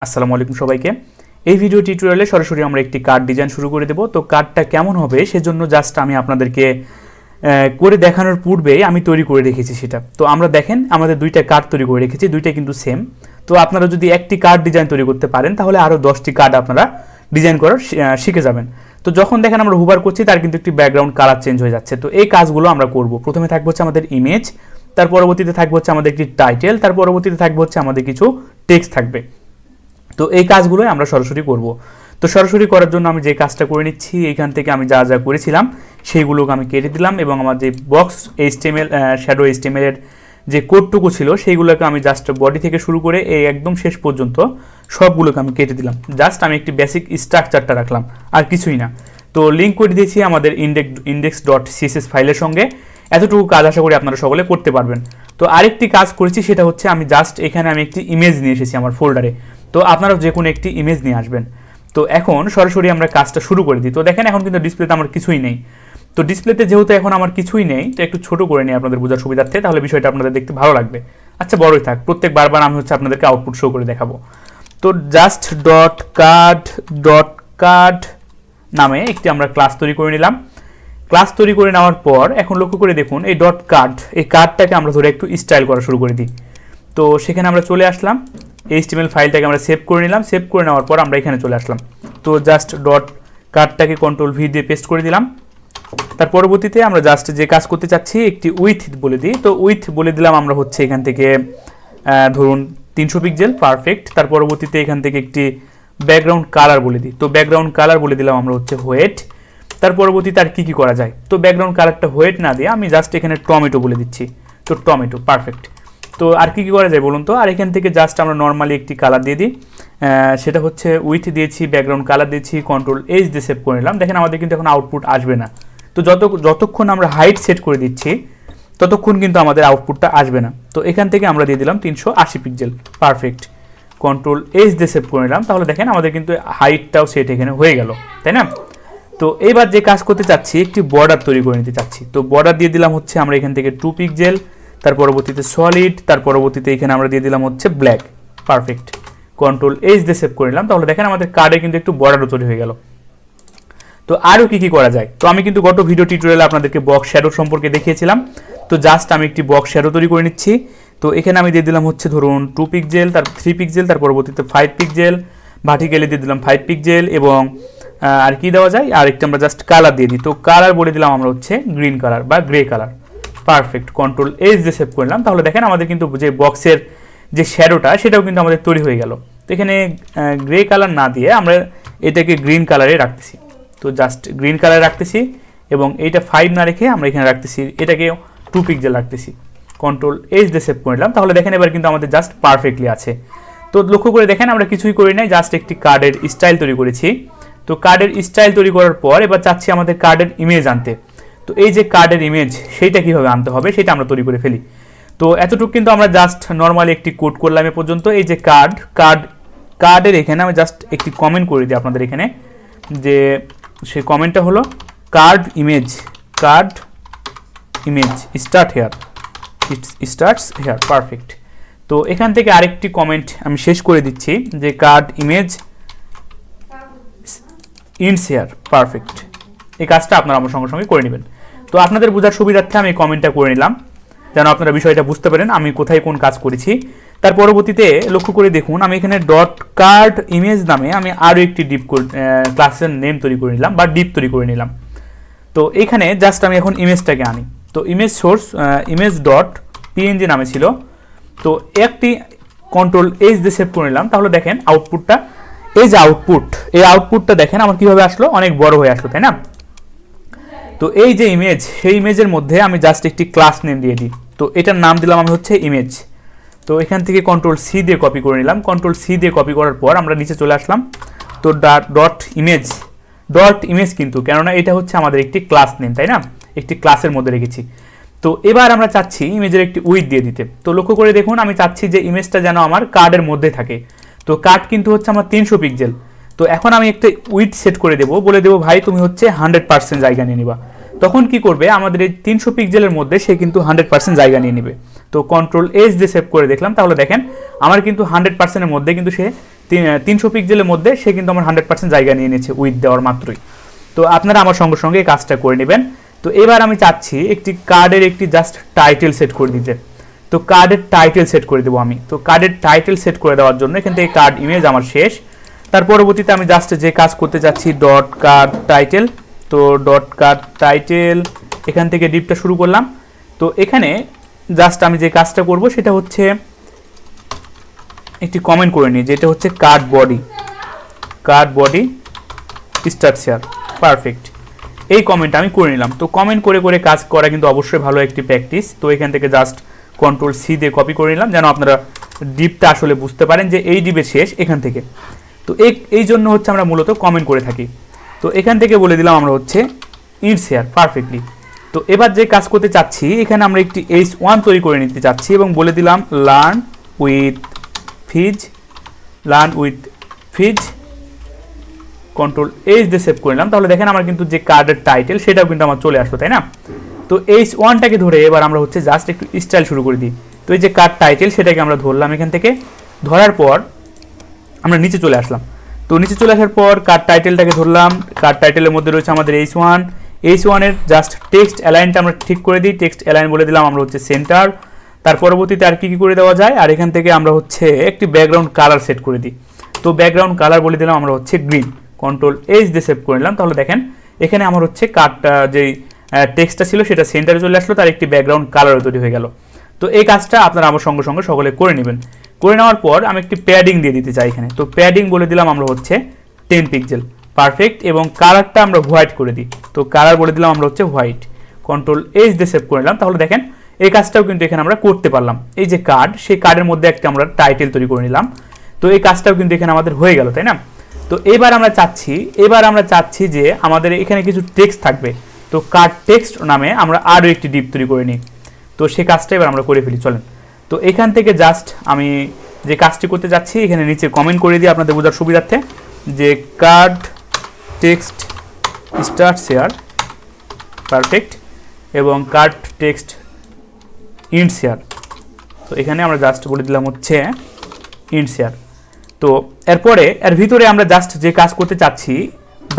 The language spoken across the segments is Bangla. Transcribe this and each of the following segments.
আসসালামু আলাইকুম সবাইকে। এই ভিডিও টিউটোরিয়ালে সরাসরি আমরা একটি কার্ড ডিজাইন শুরু করে দেব। তো কার্ডটা কেমন হবে সেজন্য জাস্ট আমি আপনাদেরকে করে দেখানোর পূর্বেই আমি তৈরি করে রেখেছি সেটা। তো আমরা দেখেন আমাদের দুইটা কার্ড তৈরি করে রেখেছি, দুইটা কিন্তু সেম। তো আপনারা যদি একটি কার্ড ডিজাইন তৈরি করতে পারেন তাহলে আরও 10টি কার্ড আপনারা ডিজাইন করার শিখে যাবেন। তো যখন দেখেন আমরা হুবার করছি তার কিন্তু একটি ব্যাকগ্রাউন্ড কালার চেঞ্জ হয়ে যাচ্ছে। তো এই কাজগুলো আমরা করব। প্রথমে থাকবে হচ্ছে আমাদের ইমেজ, তার পরবর্তীতে থাকবে হচ্ছে আমাদের একটি টাইটেল, তার পরবর্তীতে থাকবে হচ্ছে আমাদের কিছু টেক্সট থাকবে। তো এই কাজগুলোই আমরা সরাসরি করব। তো সরাসরি করার জন্য আমি যে কাজটা করে নিচ্ছি, এইখান থেকে আমি যা যা করেছিলাম সেইগুলোকে আমি কেটে দিলাম এবং আমার যে বক্স HTML শ্যাডো HTML এর যে কোডটুকু ছিল সেইগুলোকে আমি জাস্ট বডি থেকে শুরু করে এই একদম শেষ পর্যন্ত সবগুলোকে আমি কেটে দিলাম। জাস্ট আমি একটি বেসিক স্ট্রাকচারটা রাখলাম, আর কিছুই না। তো লিঙ্ক করে দিয়েছি আমাদের index.css ফাইলের সঙ্গে। এতটুকু কাজ আশা করি আপনারা সকলে করতে পারবেন। তো আরেকটি কাজ করেছি, সেটা হচ্ছে আমি জাস্ট এখানে আমি একটি ইমেজ নিয়ে এসেছি আমার ফোল্ডারে। তো আপনারা যে কোনো একটি ইমেজ নিয়ে আসবেন। তো এখন সরাসরি আমরা কাজটা শুরু করে দিই। তো দেখেন এখন কিন্তু ডিসপ্লেতে আমার কিছুই নেই। তো ডিসপ্লেতে যেহেতু এখন আমার কিছুই নেই, তো একটু ছোট করে নিই আপনাদের বোঝার সুবিধার্থে, তাহলে বিষয়টা আপনাদের দেখতে ভালো লাগবে। আচ্ছা, বড়ই থাক, প্রত্যেক বারবার আমি হচ্ছে আপনাদেরকে আউটপুট শো করে দেখাবো। তো জাস্ট কার্ড নামে একটি আমরা ক্লাস তৈরি করে নিলাম। ক্লাস তৈরি করে নেওয়ার পর এখন লক্ষ্য করে দেখুন এই কার্ড, এই কার্ডটাকে আমরা ধরে একটু স্টাইল করা শুরু করে দিই। তো সেখানে আমরা চলে আসলাম, HTML ফাইলটাকে আমরা সেভ করে নিলাম। সেভ করে নেওয়ার পর আমরা এখানে চলে আসলাম। তো জাস্ট কার্ডটাকে Ctrl+V দিয়ে পেস্ট করে দিলাম। তার পরবর্তীতে আমরা জাস্ট যে কাজ করতে চাচ্ছি একটি উইথ বলে দিই। তো উইথ বলে দিলাম আমরা হচ্ছে এখান থেকে ধরুন 300 পিক্সেল, পারফেক্ট। তার পরবর্তীতে এখান থেকে একটি ব্যাকগ্রাউন্ড কালার বলে দিই। তো ব্যাকগ্রাউন্ড কালার বলে দিলাম আমরা হচ্ছে হোয়াইট। তার পরবর্তীতে আর কি করা যায়, তো ব্যাকগ্রাউন্ড কালারটা হোয়াইট না দিয়ে আমি জাস্ট এখানে টমেটো বলে দিচ্ছি। তো টমেটো, পারফেক্ট। তো আর কি করা যায় বলুন তো, আর এখান থেকে জাস্ট আমরা নর্মালি একটি কালার দিয়ে দিই, সেটা হচ্ছে উইথ দিয়েছি, ব্যাকগ্রাউন্ড কালার দিয়েছি, Ctrl+H দিয়ে সেভ করে নিলাম। দেখেন আমাদের কিন্তু এখন আউটপুট আসবে না। তো যতক্ষণ আমরা হাইট সেট করে দিচ্ছি ততক্ষণ কিন্তু আমাদের আউটপুটটা আসবে না। তো এখান থেকে আমরা দিয়ে দিলাম 380 পিক্সেল, পারফেক্ট। Ctrl+H দিয়ে সেভ করে নিলাম। তাহলে দেখেন আমাদের কিন্তু হাইটটাও সেট এখানে হয়ে গেল, তাই না? তো এইবার যে কাজ করতে চাচ্ছি, একটি বর্ডার তৈরি করে নিতে চাচ্ছি। তো বর্ডার দিয়ে দিলাম হচ্ছে আমরা এখান থেকে 2 পিক্সেল, তার পরবর্তীতে সলিড, তার পরবর্তীতে এখানে আমরা দিয়ে দিলাম হচ্ছে ব্ল্যাক, পারফেক্ট। Ctrl+H দিয়ে সেভ করে নিলাম। তাহলে দেখেন আমাদের কার্ডে কিন্তু একটু বর্ডারও তৈরি হয়ে গেল। তো আরও কি করা যায়, তো আমি কিন্তু গত ভিডিও টিউটোরিয়ালে আপনাদেরকে বক্স শ্যাডো সম্পর্কে দেখিয়েছিলাম। তো জাস্ট আমি একটি বক্স শ্যাডো তৈরি করে নিচ্ছি। তো এখানে আমি দিয়ে দিলাম হচ্ছে ধরুন 2 পিক্সেল, তার 3 পিক্সেল, তার পরবর্তীতে 5 পিক্সেল, ভার্টিক্যালি দিয়ে দিলাম 5 পিক্সেল এবং আর কি দেওয়া যায়, আর একটু আমরা জাস্ট কালার দিয়ে দিই। তো কালার বলে দিলাম আমরা হচ্ছে গ্রিন কালার বা গ্রে কালার, পারফেক্ট। Ctrl+H দিয়ে সেভ করলাম। তাহলে দেখেন আমাদের কিন্তু যে বক্সের যে শ্যাডোটা সেটাও কিন্তু আমাদের তৈরি হয়ে গেল। তো এখানে গ্রে কালার না দিয়ে আমরা এটাকে গ্রিন কালারে রাখতেছি। তো জাস্ট গ্রিন কালার রাখতেছি এবং এইটা 5 না রেখে আমরা এখানে রাখতেছি, এটাকে 2 পিক্সেল রাখতেছি। Ctrl+H দিয়ে সেভ করলাম। তাহলে দেখেন এবার কিন্তু আমাদের জাস্ট পারফেক্টলি আছে। তো লক্ষ্য করে দেখেন আমরা কিছুই করি নাই, জাস্ট একটি কার্ডের স্টাইল তৈরি করেছি। তো কার্ডের স্টাইল তৈরি করার পর এবার চাচ্ছি আমাদের কার্ডের ইমেজ আনতে। তো এই যে কার্ডের ইমেজ, সেইটা কীভাবে আনতে হবে সেটা আমরা তৈরি করে ফেলি। তো এতটুকু কিন্তু আমরা জাস্ট নর্মালি একটি কোড করলাম এ পর্যন্ত। এই যে কার্ডের এখানে আমি জাস্ট একটি কমেন্ট করে দিই আপনাদের এখানে, যে সেই কমেন্টটা হলো card image starts here, perfect. তো এখান থেকে আরেকটি কমেন্ট আমি শেষ করে দিচ্ছি, যে card image ends here, perfect. এই কাজটা আপনারা আমার সঙ্গে সঙ্গে করে নেবেন। তো আপনাদের বোঝার সুবিধার্থে আমি কমেন্টটা করে নিলাম, যেন আপনারা বিষয়টা বুঝতে পারেন আমি কোথায় কোন কাজ করেছি। তার পরবর্তীতে লক্ষ্য করে দেখুন আমি এখানে কার্ড ইমেজ নামে আমি আরও একটি ডিপ ক্লাসের নেম তৈরি করে নিলাম বা ডিপ তৈরি করে নিলাম। তো এখানে জাস্ট আমি এখন ইমেজটাকে আনি। তো ইমেজ সোর্স image.png নামে ছিল। তো একটি Ctrl+H দিয়ে সেভ করে নিলাম। তাহলে দেখেন আউটপুটটা, এই যে এই আউটপুটটা দেখেন আমার কীভাবে আসলো, অনেক বড় হয়ে আসলো, তাই না? তো এই যে ইমেজ, সেই ইমেজের মধ্যে আমি জাস্ট একটি ক্লাস নেম দিয়ে দিই। তো এটার নাম দিলাম আমি হচ্ছে ইমেজ। তো এখান থেকে Ctrl+C দিয়ে কপি করে নিলাম। Ctrl+C দিয়ে কপি করার পর আমরা নিচে চলে আসলাম। তো ইমেজ কিন্তু, কেননা এটা হচ্ছে আমাদের একটি ক্লাস নেম, তাই না? একটি ক্লাসের মধ্যে রেখেছি। তো এবার আমরা চাচ্ছি ইমেজের একটি উইথ দিয়ে দিতে। তো লক্ষ্য করে দেখুন আমি চাচ্ছি যে ইমেজটা যেন আমার কার্ডের মধ্যে থাকে। তো কার্ড কিন্তু হচ্ছে আমার 300 পিক্সেল। তো এখন আমি একটা উইথ সেট করে দেবো, বলে দেবো ভাই তুমি হচ্ছে 100% জায়গা নিয়ে নিবা। তখন কি করবে, আমাদের এই 300 পিক্সেলের মধ্যে সে কিন্তু 100% জায়গা নিয়ে নেবে। তো Ctrl+H দিয়ে সেভ করে দেখলাম। তাহলে দেখেন আমার কিন্তু 100%-এর মধ্যে কিন্তু সে 300 পিক্সেলের মধ্যে সে কিন্তু আমার 100% জায়গা নিয়ে নিয়েছে উইথ দেওয়ার মাত্রই। তো আপনারা আমার সঙ্গে সঙ্গে এই কাজটা করে নেবেন। তো এবার আমি চাচ্ছি একটি কার্ডের একটি জাস্ট টাইটেল সেট করে দিতে। তো কার্ডের টাইটেল সেট করে দেবো আমি। তো কার্ডের টাইটেল সেট করে দেওয়ার জন্য এখান থেকে কার্ড ইমেজ আমার শেষ। তার পরবর্তীতে আমি জাস্ট যে কাজ করতে চাচ্ছি ডট কার্ড টাইটেল। তো ডট কার্ড টাইটেল এখান থেকে ডিপটা শুরু করলাম। তো এখানে জাস্ট আমি যে কাজটা করব সেটা হচ্ছে একটি কমেন্ট করে নিই, যেটা হচ্ছে card body start share perfect. এই কমেন্ট আমি করে নিলাম। তো কমেন্ট করে করে কাজ করা কিন্তু অবশ্যই ভালো একটি প্র্যাকটিস। তো এখান থেকে জাস্ট কন্ট্রোল সি দিয়ে কপি করে নিলাম, যেন আপনারা ডিপটা আসলে বুঝতে পারেন যে এই ডিপের শেষ এখান থেকে। তো এই জন্য হচ্ছে আমরা মূলত কমেন্ট করে থাকি। তো এখান থেকে বলে দিলাম আমরা হচ্ছে ইন্ড শেয়ার পারফেক্টলি। তো এবার যে কাজ করতে চাচ্ছি এখানে আমরা একটি H1 তৈরি করে নিতে চাচ্ছি এবং বলে দিলাম learn with fees control H দিয়ে সেভ করে নিলাম। তাহলে দেখেন আমার কিন্তু যে কার্ডের টাইটেল সেটাও কিন্তু আমার চলে আসলো, তাই না? তো H1টাকে ধরে এবার আমরা হচ্ছে জাস্ট একটু স্টাইল শুরু করে দিই। তো এই যে কার্ড টাইটেল সেটাকে আমরা ধরলাম, এখান থেকে ধরার পর আমরা নিচে চলে আসলাম। তো নিচে চলে আসার পর কার্ড টাইটেলটাকে ধরলাম, কার্ড টাইটেলের মধ্যে রয়েছে আমাদের H1 এর জাস্ট টেক্সট অ্যালাইনটা আমরা ঠিক করে দিই। টেক্সট অ্যালাইন বলে দিলাম আমরা হচ্ছে সেন্টার। তার পরবর্তীতে আর কি করে দেওয়া যায়, আর এখান থেকে আমরা হচ্ছে একটি ব্যাকগ্রাউন্ড কালার সেট করে দিই। তো ব্যাকগ্রাউন্ড কালার বলে দিলাম আমরা হচ্ছে গ্রিন, কন্ট্রোল এইচ দিয়ে সেভ করে নিলাম। তাহলে দেখেন এখানে আমার হচ্ছে কার্ডটা যেই টেক্সটটা ছিল সেটা সেন্টারে চলে আসলো, তার একটি ব্যাকগ্রাউন্ড কালারও তৈরি হয়ে গেল। তো এই কাজটা আপনারা আমার সঙ্গে সঙ্গে সকলে করে নেবেন। করে নেওয়ার পর আমি একটি প্যাডিং দিয়ে দিতে চাই এখানে। তো প্যাডিং বলে দিলাম আমরা হচ্ছে 10 পিক্সেল পারফেক্ট, এবং কালারটা আমরা হোয়াইট করে দিই। তো কালার বলে দিলাম আমরা হচ্ছে হোয়াইট, কন্ট্রোল এইচ দিয়ে সেভ করে নিলাম। তাহলে দেখেন এই কাজটাও কিন্তু এখানে আমরা করতে পারলাম। এই যে কার্ড, সেই কার্ডের মধ্যে একটা আমরা টাইটেল তৈরি করে নিলাম। তো এই কাজটাও কিন্তু এখানে আমাদের হয়ে গেল, তাই না? তো এবার আমরা চাচ্ছি যে আমাদের এখানে কিছু টেক্সট থাকবে। তো কার্ড টেক্সট নামে আমরা আরও একটি ডিপ তৈরি করে নিই। তো সেই কাজটা এবার আমরা করে ফেলি, চলেন। তো এখান থেকে জাস্ট আমি যে কাজটি করতে যাচ্ছি এখানে নিচে কমেন্ট করে দিই আপনাদের বোঝার সুবিধার্থে, যে card text start share perfect এবং কার্ড টেক্সট ইন্ড শেয়ার। তো এখানে আমরা জাস্ট বলে দিলাম হচ্ছে ইন্ড শেয়ার। তো এরপরে এর ভিতরে আমরা জাস্ট যে কাজ করতে চাচ্ছি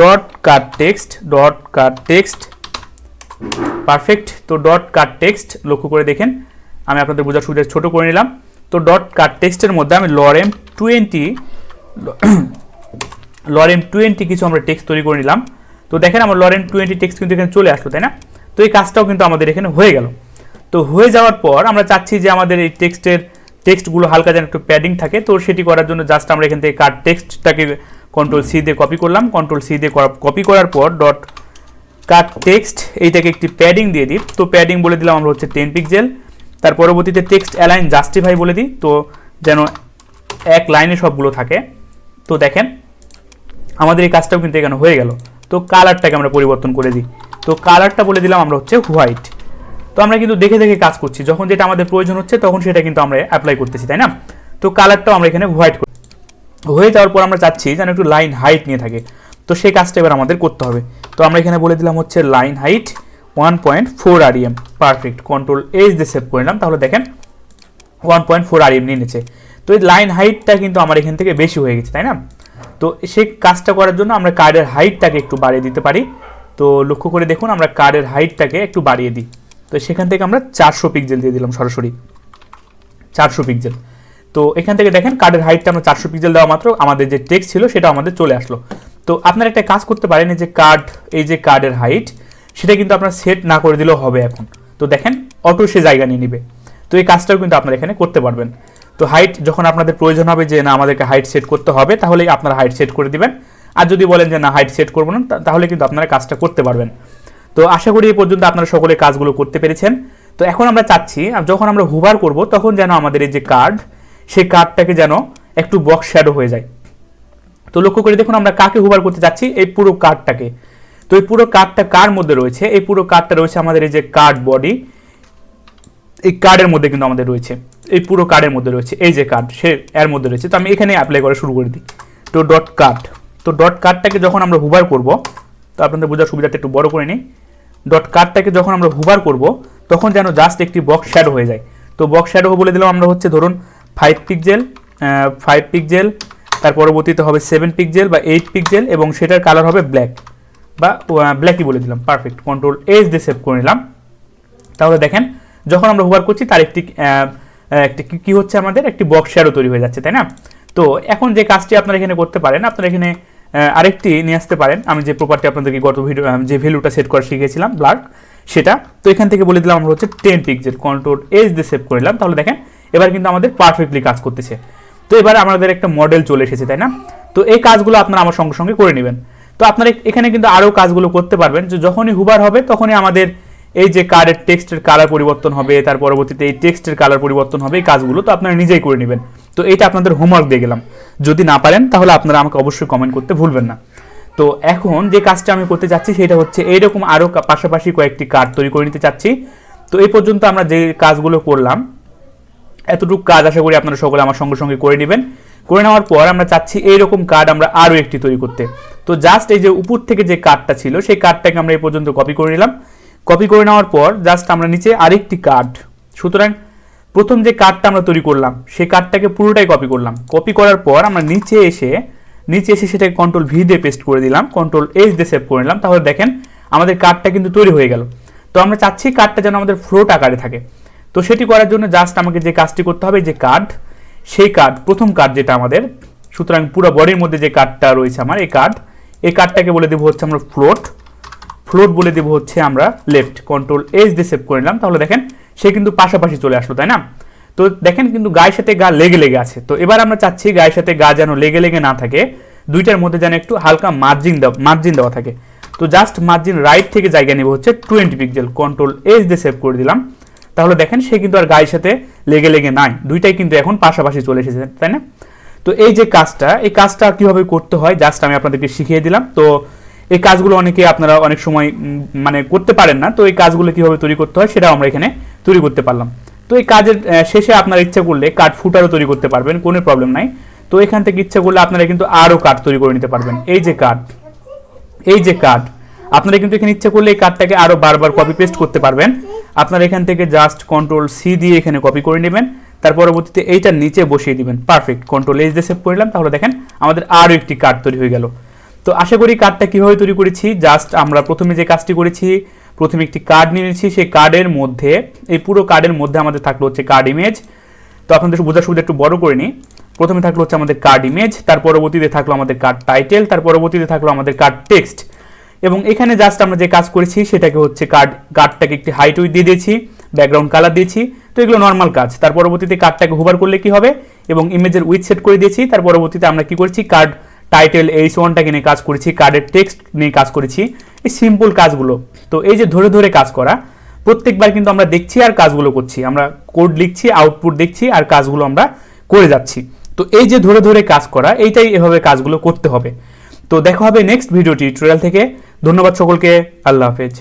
ডট কার্ড টেক্সট পারফেক্ট। তো ডট কার্ড টেক্সট লক্ষ্য করে দেখেন, আমি আপনাদের বোঝার সুবিধা ছোট করে নিলাম। তো ডট কার্ড টেক্সটের মধ্যে আমি লরেম 20 কিছু আমরা টেক্সট তৈরি করে নিলাম। তো দেখেন আমার লরেম 20 টেক্সট কিন্তু এখানে চলে আসলো, তাই না? তো এই কাজটাও কিন্তু আমাদের এখানে হয়ে গেল। তো হয়ে যাওয়ার পর আমরা চাচ্ছি যে আমাদের এই টেক্সটগুলো হালকা যেন একটু প্যাডিং থাকে। তো সেটি করার জন্য জাস্ট আমরা এখান থেকে কার্ড টেক্সটটাকে কন্ট্রোল সি দিয়ে কপি করলাম। কন্ট্রোল সি দিয়ে কপি করার পর ডট কার্ড টেক্সট এইটাকে একটি প্যাডিং দিয়ে দিই। তো প্যাডিং বলে দিলাম আমরা হচ্ছে 10 পিক্সেল। তার পরবর্তীতে টেক্সট অ্যালাইন জাস্টিফাই বলে দিই, তো যেন এক লাইনে সবগুলো থাকে। তো দেখেন আমাদের এই কাজটাও কিন্তু এখানে হয়ে গেল। তো কালারটাকে আমরা পরিবর্তন করে দিই। তো কালারটা বলে দিলাম আমরা হচ্ছে হোয়াইট। তো আমরা কিন্তু দেখে দেখে কাজ করছি, যখন যেটা আমাদের প্রয়োজন হচ্ছে তখন সেটা কিন্তু আমরা অ্যাপ্লাই করতেছি, তাই না? তো কালারটাও আমরা এখানে হোয়াইট করি। হয়ে যাওয়ার পর আমরা চাচ্ছি যেন একটু লাইন হাইট নিয়ে থাকে। তো সেই কাজটা এবার আমাদের করতে হবে। তো আমরা এখানে বলে দিলাম হচ্ছে line height 1.4 rem perfect, control H দিয়ে সেভ করে নিলাম। তাহলে দেখেন 1.4 rem নিয়ে নিচ্ছে। তো এই লাইন হাইটটা কিন্তু আমার এখান থেকে বেশি হয়ে গেছে, তাই না? তো সেই কাজটা করার জন্য আমরা কার্ডের হাইটটাকে একটু বাড়িয়ে দিতে পারি। তো লক্ষ্য করে দেখুন আমরা কার্ডের হাইটটাকে একটু বাড়িয়ে দিই। তো সেখান থেকে আমরা 400 পিক্সেল দিয়ে দিলাম, সরাসরি 400 পিক্সেল। তো এখান থেকে দেখেন কার্ডের হাইটটা আমরা 400 পিক্সেল দেওয়া মাত্র আমাদের যে টেক্সট ছিল সেটা আমাদের চলে আসলো। তো আপনারা একটা কাজ করতে পারেন, এই যে কার্ডের হাইট সেটা কিন্তু আপনার সেট না করে দিলেও হবে এখন। তো দেখেন অটো সে জায়গা নিয়ে নিবে। তো এই কাজটাও কিন্তু আপনারা এখানে করতে পারবেন। তো হাইট যখন আপনাদের প্রয়োজন হবে যে না আমাদেরকে হাইট সেট করতে হবে, তাহলে আপনারা হাইট সেট করে দিবেন। আর যদি বলেন যে না হাইট সেট করবো না, তাহলে কিন্তু আপনারা কাজটা করতে পারবেন। তো আশা করি এই পর্যন্ত আপনারা সকলে কাজগুলো করতে পেরেছেন। তো এখন আমরা চাচ্ছি যখন আমরা হুভার করব তখন যেন আমাদের এই যে কার্ড, সেই কার্ডটাকে যেন একটু বক্স শ্যাডো হয়ে যায়। তো লক্ষ্য করে দেখুন আমরা কাকে হুভার করতে যাচ্ছি, এই পুরো কার্ডটাকে। তো এই পুরো কার্ডটা কার মধ্যে রয়েছে, এই পুরো কার্ডটা রয়েছে আমাদের এই যে কার্ড বডি, এই কার্ডের মধ্যে কিন্তু আমাদের রয়েছে, এই পুরো কার্ডের মধ্যে রয়েছে এই যে কার্ড, সে এর মধ্যে রয়েছে। তো আমি এখানে অ্যাপ্লাই করা শুরু করে দিই। তো ডট কার্ড, তো ডট কার্ডটাকে যখন আমরা হুভার করব, তো আপনাদের বোঝার সুবিধাটা একটু বড় করে নিই। ডট কার্ডটাকে যখন আমরা হুভার করব তখন যেন জাস্ট একটি বক্স শ্যাডো হয়ে যায়। তো বক্স শ্যাডো বলে দিলাম আমরা হচ্ছে ধরুন 5 পিক্সেল তার পরবর্তীতে হবে 7 পিক্সেল বা 8 পিক্সেল এবং সেটার কালার হবে ব্ল্যাক বা ব্ল্যাকই বলে দিলাম। পারফেক্ট, কন্ট্রোল এস দিয়ে সেভ করে নিলাম। তাহলে দেখেন যখন আমরা হোভার করছি তার একটি কি হচ্ছে, আমাদের একটি বক্স শ্যাডো তৈরি হয়ে যাচ্ছে, তাই না? তো এখন যে কাজটি আপনারা এখানে করতে পারেন, আপনারা এখানে আরেকটি নিয়ে আসতে পারেন। আমি যে প্রপার্টি আপনাদেরকে গত ভিডিও যে ভ্যালুটা সেট করা শিখিয়েছিলাম ব্লার, সেটা তো এখান থেকে বলে দিলাম আমরা হচ্ছে 10 পিক্সেল, কন্ট্রোল এস দিয়ে সেভ করে নিলাম। তাহলে দেখেন এবার কিন্তু আমাদের পারফেক্টলি কাজ করতেছে। তো এবার আমাদের একটা মডেল চলে এসেছে, তাই না? তো এই কাজগুলো আপনারা আমার সঙ্গে সঙ্গে করে নেবেন। তো আপনারা এখানে কিন্তু আরও কাজগুলো করতে পারবেন, যে যখনই হুবার হবে তখনই আমাদের এই যে কার্ডের টেক্সটের কালার পরিবর্তন হবে, তার পরবর্তীতে এই টেক্সটের কালার পরিবর্তন হবে, এই কাজগুলো তো আপনারা নিজেই করে নেবেন। তো এটা আপনাদের হোমওয়ার্ক দিয়ে গেলাম। যদি না পারেন তাহলে আপনারা আমাকে অবশ্যই কমেন্ট করতে ভুলবেন না। তো এখন যে কাজটা আমি করতে চাচ্ছি সেটা হচ্ছে এইরকম আরও পাশাপাশি কয়েকটি কার্ড তৈরি করে নিতে চাচ্ছি। তো এই পর্যন্ত আমরা যে কাজগুলো করলাম, এতটুকু কাজ আশা করি আপনারা সকলে আমার সঙ্গে সঙ্গে করে নেবেন। করে নেওয়ার পর আমরা চাচ্ছি এইরকম কার্ড আমরা আরও একটি তৈরি করতে। তো জাস্ট এই যে উপর থেকে যে কার্ডটা ছিল সেই কার্ডটাকে আমরা এই পর্যন্ত কপি করে নিলাম। কপি করে নেওয়ার পর জাস্ট আমরা নিচে আরেকটি কার্ড, সুতরাং প্রথম যে কার্ডটা আমরা তৈরি করলাম সেই কার্ডটাকে পুরোটাই কপি করলাম। কপি করার পর আমরা নিচে এসে সেটাকে কন্ট্রোল ভি দিয়ে পেস্ট করে দিলাম, কন্ট্রোল এস দিয়ে সেভ করে নিলাম। তাহলে দেখেন আমাদের কার্ডটা কিন্তু তৈরি হয়ে গেল। তো আমরা চাচ্ছি কার্ডটা যেন আমাদের ফ্লোট আকারে থাকে। তো সেটি করার জন্য জাস্ট আমাকে যে কাজটি করতে হবে, যে কার্ড, সেই কার্ড প্রথম কার্ড যেটা আমাদের, সুতরাং পুরো বডির মধ্যে যে কার্ডটা রয়েছে আমার এই কার্ডটাকে বলে দেবো হচ্ছে আমরা ফ্লোট বলে দেবো হচ্ছে আমরা লেফট, কন্ট্রোল এস দিয়ে সেভ করে নিলাম। তাহলে দেখেন সে কিন্তু পাশাপাশি চলে আসলো, তাই না? তো দেখেন কিন্তু গায়ের সাথে গা লেগে লেগে আছে। তো এবার আমরা চাচ্ছি গায়ের সাথে গা যেন লেগে লেগে না থাকে, দুইটার মধ্যে যেন একটু হালকা মার্জিন দেওয়া থাকে। তো জাস্ট মার্জিন রাইট থেকে জায়গা নেব হচ্ছে 20 পিক্সেল, কন্ট্রোল এস দিয়ে সেভ করে দিলাম। তাহলে দেখেন সে কিন্তু আর গায়ের সাথে লেগে লেগে নাই, দুইটাই কিন্তু এখন পাশাপাশি চলে এসেছে, তাই না? তো এই যে কাজটা, এই কাজটা কীভাবে করতে হয় জাস্ট আমি আপনাদেরকে শিখিয়ে দিলাম। তো এই কাজগুলো অনেকে আপনারা অনেক সময় মানে করতে পারেন না। তো এই কাজগুলো কীভাবে তৈরি করতে হয় সেটাও আমরা এখানে তৈরি করতে পারলাম। তো এই কাজের শেষে আপনারা ইচ্ছা করলে কার্ড ফুটারও তৈরি করতে পারবেন, কোনো প্রবলেম নাই। তো এখান থেকে ইচ্ছা করলে আপনারা কিন্তু আরও কার্ড তৈরি করে নিতে পারবেন। এই যে কার্ড আপনারা কিন্তু এখানে ইচ্ছা করলে এই কার্ডটাকে আরও বারবার কপি পেস্ট করতে পারবেন। আপনারা এখান থেকে জাস্ট কন্ট্রোল সি দিয়ে এখানে কপি করে নেবেন, তার পরবর্তীতে এইটার নিচে বসিয়ে দিবেন। পারফেক্ট, কন্ট্রোল এস দিয়ে সেভ করলাম। তাহলে দেখেন আমাদের আরও একটি কার্ড তৈরি হয়ে গেল। তো আশা করি কার্ডটা কীভাবে তৈরি করেছি, জাস্ট আমরা প্রথমে যে কাজটি করেছি, প্রথমে একটি কার্ড নিয়ে নিয়েছি, সেই কার্ডের মধ্যে, এই পুরো কার্ডের মধ্যে আমাদের থাকলো হচ্ছে কার্ড ইমেজ। তো আপনাদের বোঝার সুবিধা একটু বড় করে নিই। প্রথমে থাকলো হচ্ছে আমাদের কার্ড ইমেজ, তার পরবর্তীতে থাকলো আমাদের কার্ড টাইটেল, তার পরবর্তীতে থাকলো আমাদের কার্ড টেক্সট। এবং এখানে জাস্ট আমরা যে কাজ করেছি সেটাকে হচ্ছে কার্ডটাকে একটি হাইট উইথ দিয়ে দিয়েছি, ব্যাকগ্রাউন্ড কালার দিয়েছি। তো এগুলো নর্মাল কাজ। তার পরবর্তীতে কার্ডটাকে হোভার করলে কি হবে, এবং ইমেজের উইথ সেট করে দিয়েছি। তার পরবর্তীতে আমরা কি করেছি, কার্ড টাইটেল H1টাকে নিয়ে কাজ করেছি, কার্ডের টেক্সট নিয়ে কাজ করেছি, এই সিম্পল কাজগুলো। তো এই যে ধরে ধরে কাজ করা, প্রত্যেকবার কিন্তু আমরা দেখছি আর কাজগুলো করছি, আমরা কোড লিখছি, আউটপুট দেখছি আর কাজগুলো আমরা করে যাচ্ছি। তো এই যে ধরে ধরে কাজ করা, এইটাই এভাবে কাজগুলো করতে হবে। তো দেখা হবে নেক্সট ভিডিও টিউটোরিয়াল থেকে। ধন্যবাদ সকলকে, আল্লাহ হাফেজ।